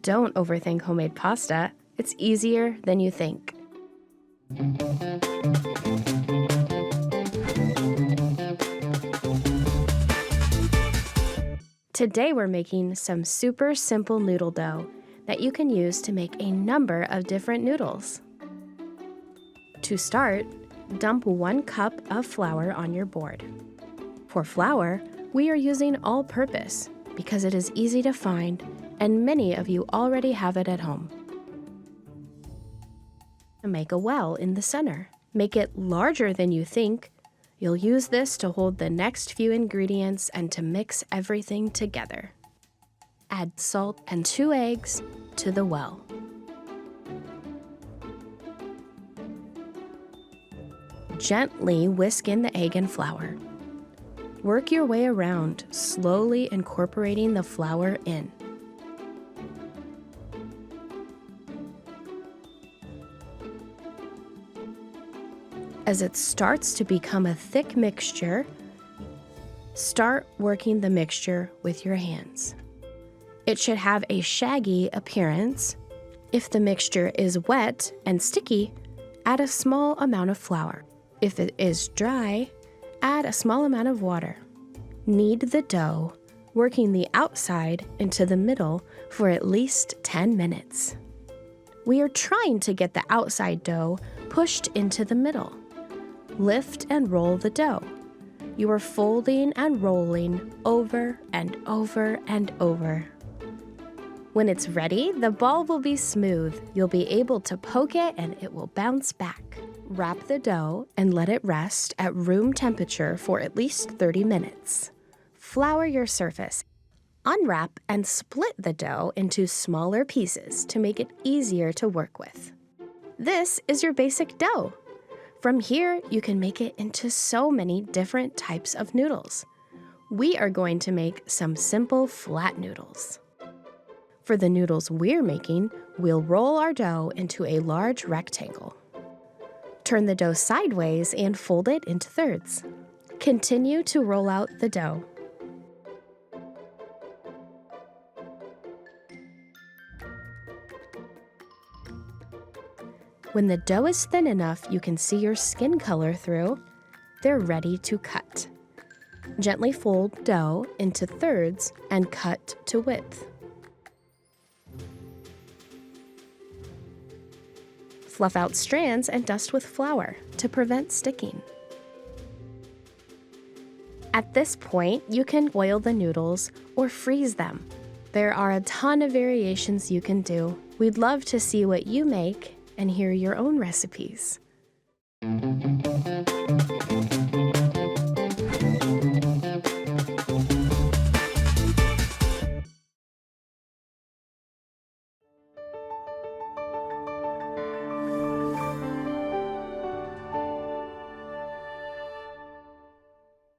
Don't overthink homemade pasta. It's easier than you think. Today we're making some super simple noodle dough that you can use to make a number of different noodles. To start, dump 1 cup of flour on your board. For flour, we are using all-purpose because it is easy to find and many of you already have it at home. Make a well in the center. Make it larger than you think. You'll use this to hold the next few ingredients and to mix everything together. Add salt and 2 eggs to the well. Gently whisk in the egg and flour. Work your way around, slowly incorporating the flour in. As it starts to become a thick mixture, start working the mixture with your hands. It should have a shaggy appearance. If the mixture is wet and sticky, add a small amount of flour. If it is dry, add a small amount of water. Knead the dough, working the outside into the middle for at least 10 minutes. We are trying to get the outside dough pushed into the middle. Lift and roll the dough. You are folding and rolling over and over and over. When it's ready, the ball will be smooth. You'll be able to poke it and it will bounce back. Wrap the dough and let it rest at room temperature for at least 30 minutes. Flour your surface. Unwrap and split the dough into smaller pieces to make it easier to work with. This is your basic dough. From here, you can make it into so many different types of noodles. We are going to make some simple flat noodles. For the noodles we're making, we'll roll our dough into a large rectangle. Turn the dough sideways and fold it into thirds. Continue to roll out the dough. When the dough is thin enough you can see your skin color through, they're ready to cut. Gently fold dough into thirds and cut to width. Fluff out strands and dust with flour to prevent sticking. At this point, you can boil the noodles or freeze them. There are a ton of variations you can do. We'd love to see what you make and hear your own recipes.